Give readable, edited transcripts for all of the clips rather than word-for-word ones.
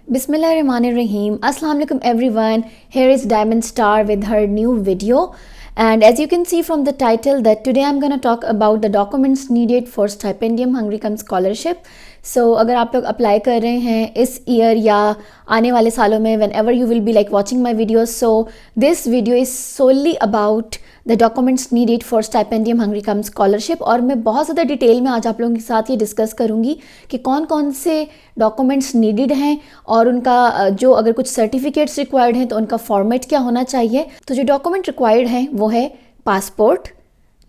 Bismillahirrahmanirrahim. Assalamu alaikum everyone. Here is Diamond Star with her new video. And as you can see from the title that today I'm going to talk about the documents needed for Stipendium Hungry Come Scholarship. So अगर आप लोग apply कर रहे हैं इस year या आने वाले सालों में whenever you will be like watching my videos, so this video is solely about the documents needed for Stipendium Hungry Come Scholarship. और मैं बहुत ज़्यादा डिटेल में आज आप लोगों के साथ ये डिस्कस करूँगी कि कौन कौन से डॉक्यूमेंट्स नीडेड हैं और उनका जो अगर कुछ सर्टिफिकेट्स रिक्वायर्ड हैं तो उनका फॉर्मेट क्या होना चाहिए. तो जो डॉक्यूमेंट रिक्वायर्ड हैं वो है पासपोर्ट,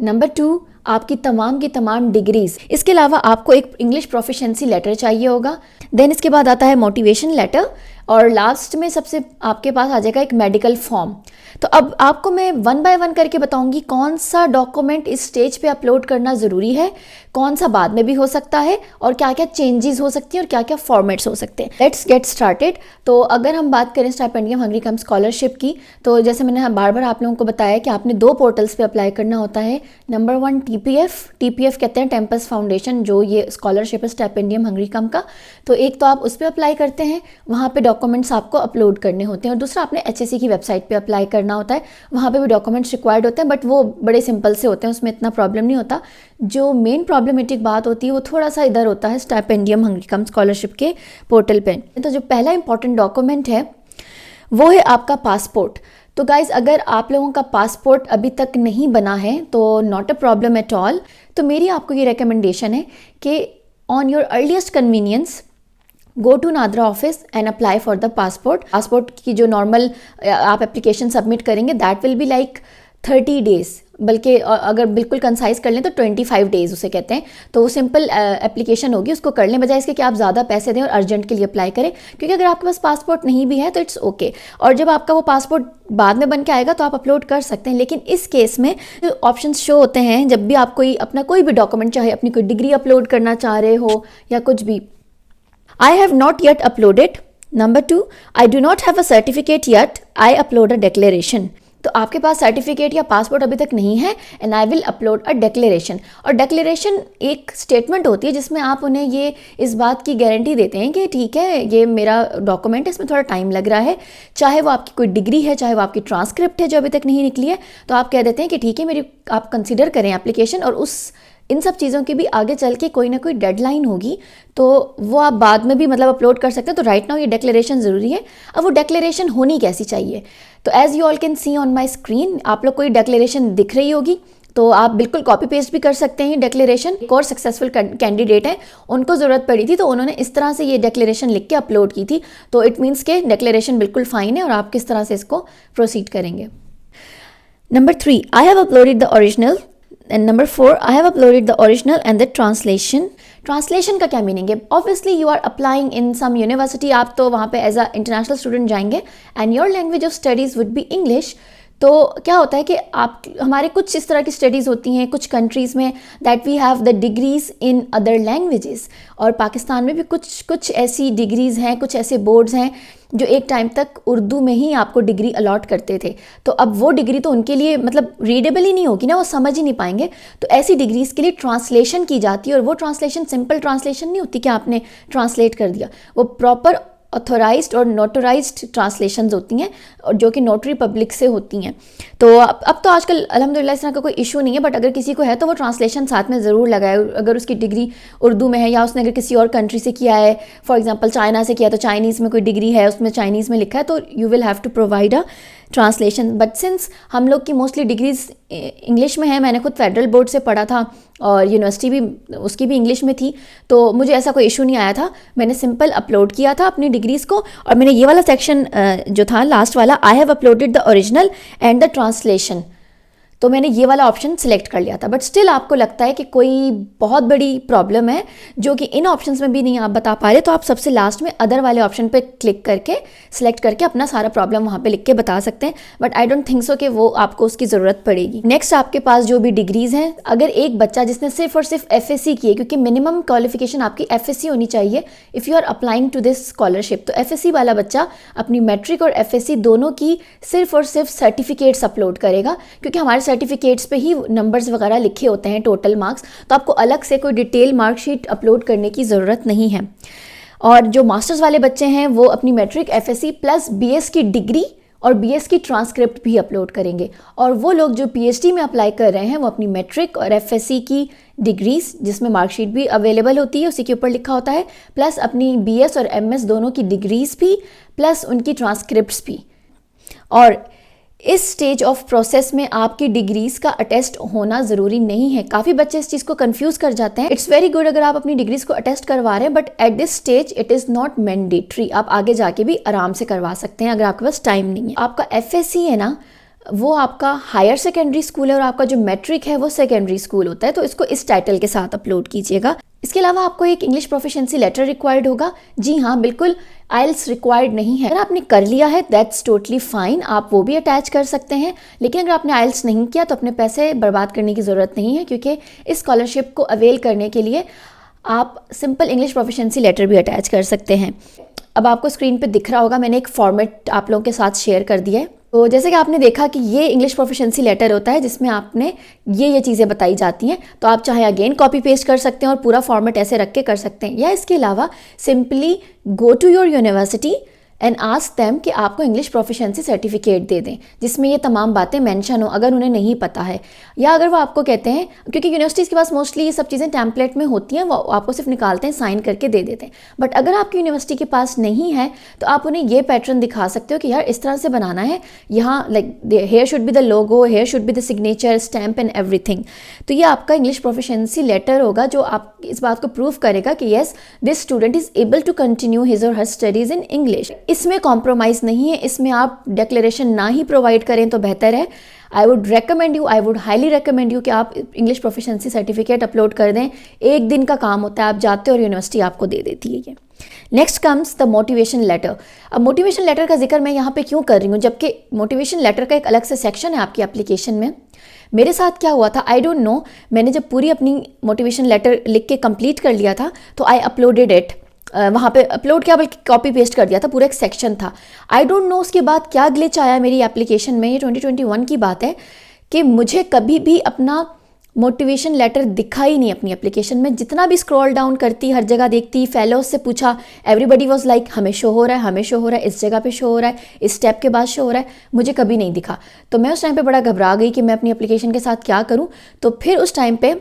नंबर 2 आपकी तमाम की तमाम डिग्रीज, इसके अलावा आपको एक इंग्लिश प्रोफिशिएंसी लेटर चाहिए होगा. देन इसके बाद आता है मोटिवेशन लेटर और लास्ट में सबसे आपके पास आ जाएगा एक मेडिकल फॉर्म. तो अब आपको मैं वन बाय वन करके बताऊंगी कौन सा डॉक्यूमेंट इस स्टेज पे अपलोड करना ज़रूरी है, कौन सा बाद में भी हो सकता है और क्या क्या चेंजेस हो सकती हैं और क्या क्या फॉर्मेट्स हो सकते हैं. Let's get started. तो अगर हम बात करें स्टाइपेंडियम हंग्री कम स्कॉलरशिप की, तो जैसे मैंने बार बार आप लोगों को बताया कि आपने 2 पोर्टल्स पे अप्लाई करना होता है. नंबर 1 टीपीएफ कहते हैं टेम्पस फाउंडेशन, जो ये स्कॉलरशिप है स्टाइपेंडियम हंग्री कम का. तो एक तो आप उस पर अप्लाई करते हैं, वहाँ पे डॉक्यूमेंट्स आपको अपलोड करने होते हैं. और दूसरा आपने एचएससी की वेबसाइट पे अप्लाई करना होता है, वहाँ पे भी डॉक्यूमेंट्स रिक्वायर्ड होते हैं, बट वो बड़े सिंपल से होते हैं, उसमें इतना प्रॉब्लम नहीं होता. जो मेन प्रॉब्लमेटिक बात होती है वो थोड़ा सा इधर होता है स्टाइपेंडियम हंग्री कम स्कॉलरशिप के पोर्टल पे. तो जो पहला इंपॉर्टेंट डॉक्यूमेंट है वो है आपका पासपोर्ट. तो गाइज़, अगर आप लोगों का पासपोर्ट अभी तक नहीं बना है तो not a problem at all. तो मेरी आपको ये रिकमेंडेशन है कि on your earliest convenience go to NADRA office and apply for the passport. Passport की जो नॉर्मल आप एप्लीकेशन सबमिट करेंगे that will be like 30 days, बल्कि अगर बिल्कुल कंसाइज कर लें तो 25 डेज़ उसे कहते हैं. तो वो सिंपल एप्लीकेशन होगी, उसको कर लें बजाय इसके कि आप ज़्यादा पैसे दें और अर्जेंट के लिए अप्लाई करें. क्योंकि अगर आपके पास पासपोर्ट नहीं भी है तो इट्स ओके. और जब आपका वो पासपोर्ट बाद में बन के आएगा तो आप अपलोड कर सकते हैं. लेकिन इस केस में जो ऑप्शन शो होते हैं जब भी आप अपना कोई भी डॉक्यूमेंट, चाहे अपनी कोई डिग्री अपलोड करना चाह रहे हो या कुछ भी. I have not yet uploaded. Number 2, I do not have a certificate yet. I upload a declaration. तो आपके पास सर्टिफिकेट या पासपोर्ट अभी तक नहीं है and I will upload a declaration. और डिक्लेरेशन एक स्टेटमेंट होती है जिसमें आप उन्हें ये इस बात की गारंटी देते हैं कि ठीक है ये मेरा डॉक्यूमेंट है, इसमें थोड़ा टाइम लग रहा है, चाहे वो आपकी कोई डिग्री है, चाहे वो आपकी ट्रांसक्रिप्ट है जो अभी तक नहीं निकली है, तो आप कह देते हैं कि ठीक है मेरी आप कंसिडर करें एप्लीकेशन. और इन सब चीज़ों की भी आगे चल के कोई ना कोई डेडलाइन होगी तो वो आप बाद में भी मतलब अपलोड कर सकते हैं. तो राइट नाउ ये डिक्लेरेशन ज़रूरी है. अब वो डिक्लेरेशन होनी कैसी चाहिए, तो as you all can see on my screen आप लोग को ये डिक्लेरेशन दिख रही होगी. तो आप बिल्कुल कॉपी पेस्ट भी कर सकते हैं ये डिक्लेरेशन. एक और सक्सेसफुल कैंडिडेट है, उनको ज़रूरत पड़ी थी तो उन्होंने इस तरह से ये डिक्लेरेशन लिख के अपलोड की थी. तो इट मीन्स के डिक्लेरेशन बिल्कुल फ़ाइन है और आप किस तरह से इसको प्रोसीड करेंगे. Number 3, I have uploaded the original. And number 4, I have uploaded the original and the translation. Translation का क्या मीनिंग है? Obviously you are applying in some university. आप तो वहाँ पे as a international student जाएंगे and your language of studies would be English. तो क्या होता है कि आप हमारे कुछ इस तरह की स्टडीज़ होती हैं कुछ कंट्रीज़ में that we have the degrees in other languages. और पाकिस्तान में भी कुछ ऐसी डिग्रीज़ हैं, कुछ ऐसे बोर्ड्स हैं जो एक टाइम तक उर्दू में ही आपको डिग्री अलॉट करते थे. तो अब वो डिग्री तो उनके लिए मतलब रीडेबल ही नहीं होगी ना, वो समझ ही नहीं पाएंगे. तो ऐसी डिग्रीज़ के लिए ट्रांसलेशन की जाती है और वो ट्रांसलेशन सिंपल ट्रांसलेशन नहीं होती कि आपने ट्रांसलेट कर दिया. वो प्रॉपर ऑथोराइज्ड और नोटराइज्ड ट्रांसलेशंस होती हैं और जो कि नोटरी पब्लिक से होती हैं. तो अब तो आजकल अल्हम्दुलिल्लाह इस तरह का कोई इशू नहीं है, बट अगर किसी को है तो वो ट्रांसलेशन साथ में ज़रूर लगाए. अगर उसकी डिग्री उर्दू में है या उसने अगर किसी और कंट्री से किया है, फॉर एग्जांपल चाइना से किया तो चाइनीज़ में कोई डिग्री है उसमें चाइनीज़ में लिखा है तो you will have to provide a translation. But since हम लोग की मोस्टली डिग्रीज़ इंग्लिश में है, मैंने खुद फेडरल बोर्ड से पढ़ा था और यूनिवर्सिटी भी उसकी भी इंग्लिश में थी, तो मुझे ऐसा कोई इशू नहीं आया था. मैंने सिंपल अपलोड किया था अपनी डिग्रीज़ को और मैंने ये वाला सेक्शन जो था लास्ट वाला, I have uploaded the original and the translation, तो मैंने ये वाला ऑप्शन सिलेक्ट कर लिया था. बट स्टिल आपको लगता है कि कोई बहुत बड़ी प्रॉब्लम है जो कि इन ऑप्शंस में भी नहीं आप बता पा रहे, तो आप सबसे लास्ट में अदर वाले ऑप्शन पे क्लिक करके सिलेक्ट करके अपना सारा प्रॉब्लम वहाँ पे लिख के बता सकते हैं. But I don't think so कि वो आपको उसकी ज़रूरत पड़ेगी. नेक्स्ट आपके पास जो भी डिग्रीज़ हैं, अगर एक बच्चा जिसने सिर्फ और सिर्फ FSC की है, क्योंकि मिनिमम क्वालिफिकेशन आपकी FSC होनी चाहिए if you are applying to this scholarship, तो FSC वाला बच्चा अपनी मैट्रिक और FSC दोनों की सिर्फ और सिर्फ सर्टिफिकेट्स अपलोड करेगा. क्योंकि हमारे सर्टिफिकेट्स पे ही नंबर्स वगैरह लिखे होते हैं, टोटल मार्क्स, तो आपको अलग से कोई डिटेल मार्कशीट अपलोड करने की ज़रूरत नहीं है. और जो मास्टर्स वाले बच्चे हैं वो अपनी मैट्रिक, एफएससी प्लस बीएस की डिग्री और बीएस की ट्रांसक्रिप्ट भी अपलोड करेंगे। और वो लोग जो पीएचडी में अप्लाई कर रहे हैं वो अपनी मैट्रिक और एफएससी की डिग्रीज, जिसमें मार्कशीट भी अवेलेबल होती है, उसी के ऊपर लिखा होता है, प्लस अपनी बीएस और एमएस दोनों की डिग्रीज भी, प्लस उनकी ट्रांसक्रिप्ट्स भी। और इस स्टेज ऑफ प्रोसेस में आपकी डिग्रीज का अटेस्ट होना ज़रूरी नहीं है। काफ़ी बच्चे इस चीज़ को कंफ्यूज कर जाते हैं। इट्स वेरी गुड अगर आप अपनी डिग्रीज को अटेस्ट करवा रहे हैं, but at this stage it is not mandatory. आप आगे जाके भी आराम से करवा सकते हैं अगर आपके पास टाइम नहीं है। आपका एफएससी है ना, वो आपका हायर सेकेंडरी स्कूल है और आपका जो मैट्रिक है वो सेकेंडरी स्कूल होता है, तो इसको इस टाइटल के साथ अपलोड कीजिएगा। इसके अलावा आपको एक इंग्लिश प्रोफिशिएंसी लेटर रिक्वायर्ड होगा। जी हाँ, बिल्कुल, आइल्स रिक्वायर्ड नहीं है। अगर आपने कर लिया है दैट्स टोटली फाइन, आप वो भी अटैच कर सकते हैं। लेकिन अगर आपने आइल्स नहीं किया तो अपने पैसे बर्बाद करने की ज़रूरत नहीं है, क्योंकि इस स्कॉलरशिप को अवेल करने के लिए आप सिंपल इंग्लिश प्रोफिशिएंसी लेटर भी अटैच कर सकते हैं। अब आपको स्क्रीन पे दिख रहा होगा, मैंने एक फॉर्मेट आप लोगों के साथ शेयर कर दिया है। तो जैसे कि आपने देखा कि ये इंग्लिश प्रोफिशिएंसी लेटर होता है जिसमें आपने ये चीज़ें बताई जाती हैं। तो आप चाहे अगेन कॉपी पेस्ट कर सकते हैं और पूरा फॉर्मेट ऐसे रख के कर सकते हैं, या इसके अलावा simply go to your university and ask them कि आपको इंग्लिश प्रोफिशिएंसी सर्टिफिकेट दे दें, जिसमें ये तमाम बातें मेंशन हो अगर उन्हें नहीं पता है। या अगर वो आपको कहते हैं, क्योंकि यूनिवर्सिटीज़ के पास मोस्टली ये सब चीज़ें टेम्पलेट में होती हैं, वो आपको सिर्फ निकालते हैं, साइन करके दे देते हैं। बट अगर आपकी यूनिवर्सिटी के पास नहीं है तो आप उन्हें ये पैटर्न दिखा सकते हो कि यार इस तरह से बनाना है, यहाँ like here should be the logo, here should be the signature, stamp and everything. तो ये आपका इंग्लिश प्रोफिशिएंसी लेटर होगा जो आप इस बात को प्रूव करेगा कि yes this student is able to continue his or her studies in English. इसमें कॉम्प्रोमाइज़ नहीं है, इसमें आप डिक्लेरेशन ना ही प्रोवाइड करें तो बेहतर है। I would highly recommend you कि आप इंग्लिश प्रोफिशिएंसी सर्टिफिकेट अपलोड कर दें। एक दिन का काम होता है, आप जाते हो और यूनिवर्सिटी आपको दे देती है ये। Next comes the motivation letter. अब मोटिवेशन लेटर का जिक्र मैं यहाँ पे क्यों कर रही हूँ, जबकि मोटिवेशन लेटर का एक अलग से सेक्शन है आपकी एप्लीकेशन में। मेरे साथ क्या हुआ था, आई डोंट नो, मैंने जब पूरी अपनी मोटिवेशन लेटर लिख के कंप्लीट कर लिया था तो आई अपलोडेड इट, वहाँ पे अपलोड किया बल्कि कॉपी पेस्ट कर दिया था, पूरा एक सेक्शन था। आई डोंट नो उसके बाद क्या ग्लिच आया मेरी एप्लीकेशन में, ये 2021 की बात है, कि मुझे कभी भी अपना मोटिवेशन लेटर दिखा ही नहीं अपनी एप्लीकेशन में। जितना भी स्क्रॉल डाउन करती, हर जगह देखती, फेलोज से पूछा, एवरीबडी वाज लाइक हमें शो हो रहा है, हमें शो हो रहा है, इस जगह पे शो हो रहा है, इस स्टेप के बाद शो हो रहा है, मुझे कभी नहीं दिखा। तो मैं उस टाइम पे बड़ा घबरा गई कि मैं अपनी एप्लीकेशन के साथ क्या करूँ। तो फिर उस टाइम पे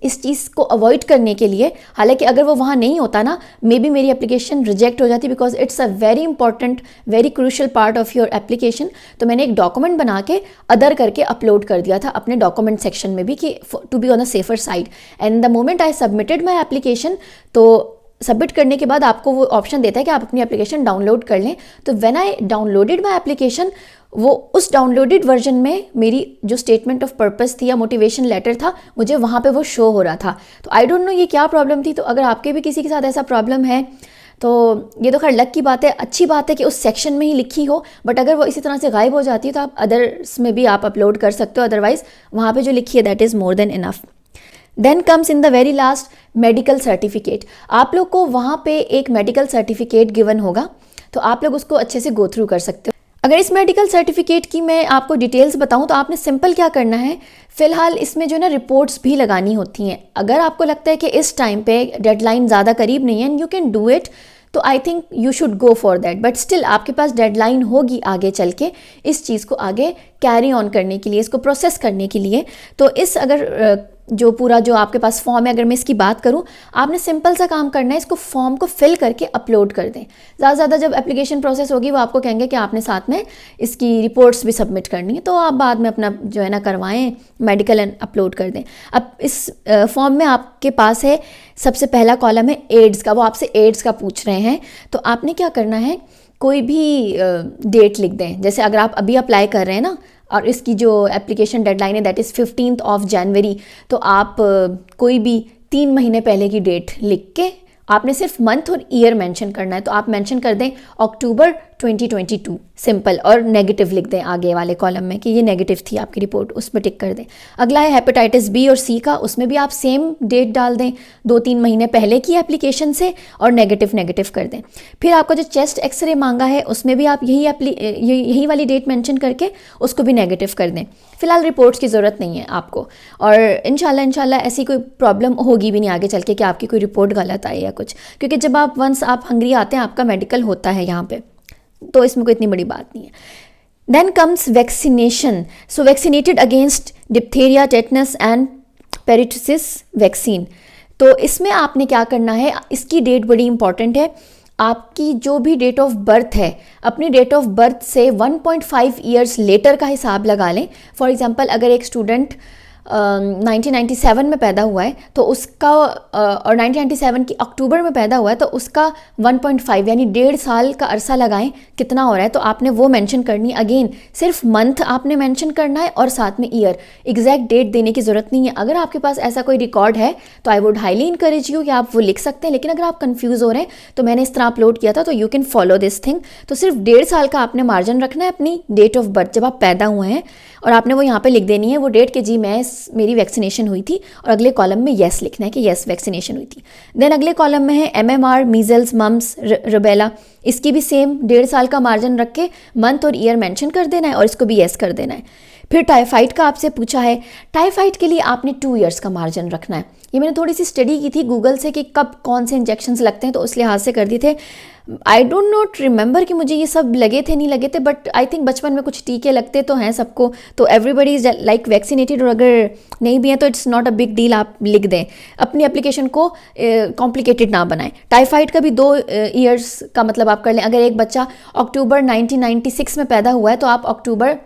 इस चीज़ को अवॉइड करने के लिए, हालांकि अगर वो वहाँ नहीं होता ना, मे बी मेरी एप्लीकेशन रिजेक्ट हो जाती, because it's a very important, very crucial part of your application. तो मैंने एक डॉक्यूमेंट बना के अदर करके अपलोड कर दिया था अपने डॉक्यूमेंट सेक्शन में भी, कि to be on the safer side. And the moment I submitted my application, तो सबमिट करने के बाद आपको वो ऑप्शन देता है कि आप अपनी एप्लीकेशन डाउनलोड कर लें। तो when I downloaded my application, वो उस डाउनलोडेड वर्जन में मेरी जो स्टेटमेंट ऑफ पर्पस थी या मोटिवेशन लेटर था, मुझे वहाँ पे वो शो हो रहा था। तो आई डोंट नो ये क्या प्रॉब्लम थी। तो अगर आपके भी किसी के साथ ऐसा प्रॉब्लम है तो ये तो खैर लक की बात है, अच्छी बात है कि उस सेक्शन में ही लिखी हो, बट अगर वो इसी तरह से गायब हो जाती है तो आप अदर्स में भी आप अपलोड कर सकते हो, अदरवाइज वहाँ पे जो लिखी है that is more than enough. Then comes in the very last medical certificate. आप लोग को वहाँ पे एक मेडिकल सर्टिफिकेट गिवन होगा, तो आप लोग उसको अच्छे से गो थ्रू कर सकते हो। अगर इस मेडिकल सर्टिफिकेट की मैं आपको डिटेल्स बताऊं तो आपने सिंपल क्या करना है, फ़िलहाल इसमें जो ना रिपोर्ट्स भी लगानी होती हैं। अगर आपको लगता है कि इस टाइम पे डेडलाइन ज़्यादा करीब नहीं है and you can do it, तो I think you should go for that. But still आपके पास डेडलाइन होगी आगे चल के इस चीज़ को आगे कैरी ऑन करने के लिए, इसको प्रोसेस करने के लिए। तो इस अगर जो पूरा जो आपके पास फॉर्म है, अगर मैं इसकी बात करूं, आपने सिंपल सा काम करना है, इसको फॉर्म को फिल करके अपलोड कर दें। ज़्यादा से ज़्यादा जब एप्लीकेशन प्रोसेस होगी वो आपको कहेंगे कि आपने साथ में इसकी रिपोर्ट्स भी सबमिट करनी है, तो आप बाद में अपना जो है ना करवाएं मेडिकल एंड अपलोड कर दें। अब इस फॉर्म में आपके पास है सबसे पहला कॉलम है एड्स का, वो आपसे एड्स का पूछ रहे हैं। तो आपने क्या करना है, कोई भी डेट लिख दें। जैसे अगर आप अभी अप्लाई कर रहे हैं ना और इसकी जो एप्लीकेशन डेडलाइन है दैट इज़ 15 जनवरी, तो आप कोई भी 3 महीने पहले की डेट लिख के आपने सिर्फ मंथ और ईयर मेंशन करना है। तो आप मेंशन कर दें अक्टूबर 2022 सिंपल, और नेगेटिव लिख दें आगे वाले कॉलम में कि ये नेगेटिव थी आपकी रिपोर्ट, उस पर टिक कर दें। अगला है हेपेटाइटिस बी और सी का, उसमें भी आप सेम डेट डाल दें 2-3 महीने पहले की एप्लीकेशन से और नेगेटिव कर दें। फिर आपका जो चेस्ट एक्सरे मांगा है उसमें भी आप यही वाली डेट मेंशन करके उसको भी नेगेटिव कर दें। फिलहाल रिपोर्ट्स की ज़रूरत नहीं है आपको, और इंशाल्लाह ऐसी कोई प्रॉब्लम होगी भी नहीं आगे चल के कि आपकी कोई रिपोर्ट गलत आई या कुछ, क्योंकि जब आप वंस आप हंगरी आते हैं आपका मेडिकल होता है यहाँ पे, तो इसमें कोई इतनी बड़ी बात नहीं है। Then comes vaccination. So vaccinated against diphtheria, tetanus and pertussis vaccine. तो इसमें आपने क्या करना है, इसकी डेट बड़ी इंपॉर्टेंट है। आपकी जो भी डेट ऑफ बर्थ है, अपनी डेट ऑफ बर्थ से 1.5 ईयर्स लेटर का हिसाब लगा लें। फॉर एग्जांपल अगर एक स्टूडेंट 1997 में पैदा हुआ है तो उसका और 1997 की अक्टूबर में पैदा हुआ है तो उसका 1.5 यानी 1.5 साल का अरसा लगाएं कितना हो रहा है, तो आपने वो मेंशन करनी। अगेन सिर्फ मंथ आपने मेंशन करना है और साथ में ईयर, एग्जैक्ट डेट देने की ज़रूरत नहीं है। अगर आपके पास ऐसा कोई रिकॉर्ड है तो I would highly encourage you कि आप वो लिख सकते हैं, लेकिन अगर आप कंफ्यूज हो रहे हैं तो मैंने इस तरह अपलोड किया था, तो you can follow this thing. तो सिर्फ 1.5 साल का आपने मार्जिन रखना है अपनी डेट ऑफ बर्थ जब आप पैदा हुए हैं, और आपने वो यहाँ पे लिख देनी है वो डेट कि जी मेरी वैक्सीनेशन हुई थी, और अगले कॉलम में येस लिखना है कि येस वैक्सीनेशन हुई थी। देन अगले कॉलम में है MMR, मीजल्स, मम्स, रुबेला, इसकी भी सेम 1.5 साल का मार्जिन रख के मंथ और ईयर मेंशन कर देना है और इसको भी येस कर देना है। फिर टाइफाइड का आपसे पूछा है, टाइफाइड के लिए आपने 2 ईयर्स का मार्जिन रखना है। ये मैंने थोड़ी सी स्टडी की थी गूगल से कि कब कौन से इंजेक्शंस लगते हैं, तो उस लिहाज से कर दिए थे। आई डोंट नॉट रिमेंबर कि मुझे ये सब लगे थे नहीं लगे थे, बट आई थिंक बचपन में कुछ टीके लगते तो हैं सबको, तो एवरीबडी इज लाइक वैक्सीनेटेड, और अगर नहीं भी है तो it's not a big deal, आप लिख दें, अपनी एप्लीकेशन को कॉम्प्लिकेटेड ना बनाएं। टाइफाइड का भी 2 ईयर्स का मतलब आप कर लें। अगर एक बच्चा अक्टूबर 1996 में पैदा हुआ है तो आप अक्टूबर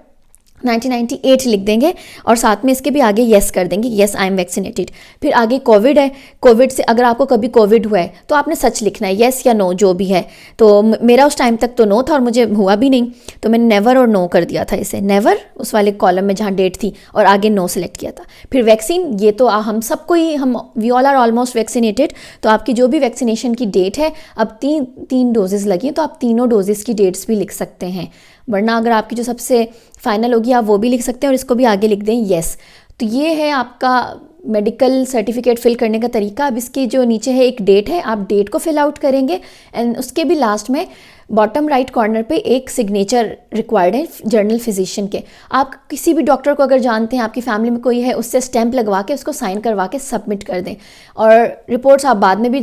1998 लिख देंगे और साथ में इसके भी आगे येस कर देंगे, येस आई एम वैक्सीनेटेड। फिर आगे कोविड है, कोविड से अगर आपको कभी कोविड हुआ है तो आपने सच लिखना है, येस या नो जो भी है। तो मेरा उस टाइम तक तो नो था और मुझे हुआ भी नहीं, तो मैंने नेवर और नो कर दिया था इसे, नेवर उस वाले कॉलम में जहाँ डेट थी और आगे नो सेलेक्ट किया था। फिर वैक्सीन, ये तो हम सबको ही, हम we all are almost vaccinated, तो आपकी जो भी वैक्सीनेशन की डेट है, अब तीन डोजेज़ लगी हैं तो आप तीनों डोजेज़ की डेट्स भी लिख सकते हैं, वरना अगर आपकी जो सबसे फाइनल होगी आप वो भी लिख सकते हैं और इसको भी आगे लिख दें येस। तो ये है आपका मेडिकल सर्टिफिकेट फिल करने का तरीका। अब इसके जो नीचे है एक डेट है, आप डेट को फिल आउट करेंगे एंड उसके भी लास्ट में बॉटम राइट कॉर्नर पे एक सिग्नेचर रिक्वायर्ड है जर्नल फिजिशियन के। आप किसी भी डॉक्टर को अगर जानते हैं, आपकी फैमिली में कोई है, उससे स्टैंप लगवा के उसको साइन करवा के सबमिट कर दें। और रिपोर्ट्स आप बाद में भी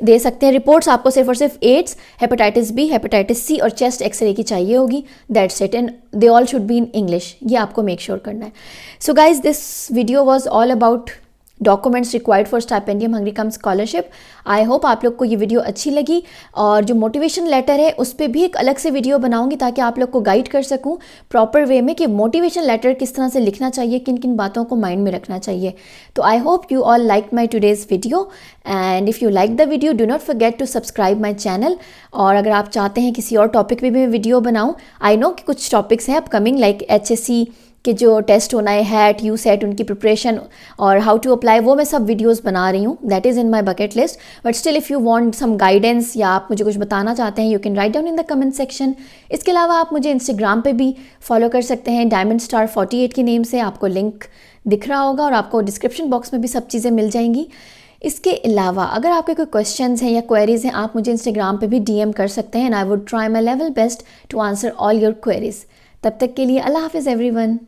दे सकते हैं। रिपोर्ट्स आपको सिर्फ और सिर्फ AIDS, hepatitis B, hepatitis C और चेस्ट एक्सरे की चाहिए होगी, that's it, and they all should be in English, ये आपको मेक श्योर करना है। So guys, this video was all about documents required for Stipendium Hungaricum scholarship. I hope आप लोग को ये वीडियो अच्छी लगी, और जो मोटिवेशन लेटर है उस पर भी एक अलग से वीडियो बनाऊंगी ताकि आप लोग को गाइड कर सकूं प्रॉपर वे में कि मोटिवेशन लेटर किस तरह से लिखना चाहिए, किन किन बातों को माइंड में रखना चाहिए। तो I hope you all like my today's video, and if you like the video do not forget to subscribe my channel. और अगर आप चाहते हैं किसी और टॉपिक पे भी मैं वीडियो बनाऊँ, आई नो कि कुछ टॉपिक्स हैं अपकमिंग लाइक HSC कि जो टेस्ट होना है, हैट, यू सेट, उनकी प्रिपरेशन और हाउ टू अप्लाई, वो मैं सब वीडियोस बना रही हूँ, that is in my bucket list. But still if you want some guidance या आप मुझे कुछ बताना चाहते हैं, you can write down in the comment section. इसके अलावा आप मुझे इंस्टाग्राम पे भी फॉलो कर सकते हैं, डायमंड स्टार 48 के नेम से, आपको लिंक दिख रहा होगा और आपको डिस्क्रिप्शन बॉक्स में भी सब चीज़ें मिल जाएंगी। इसके अलावा अगर आपके कोई क्वेश्चंस हैं या क्वेरीज़ हैं, आप मुझे इंस्टाग्राम पे भी DM कर सकते हैं, and I would try my level best to answer all your queries. तब तक के लिए अल्लाह हाफिज़ एवरीवन।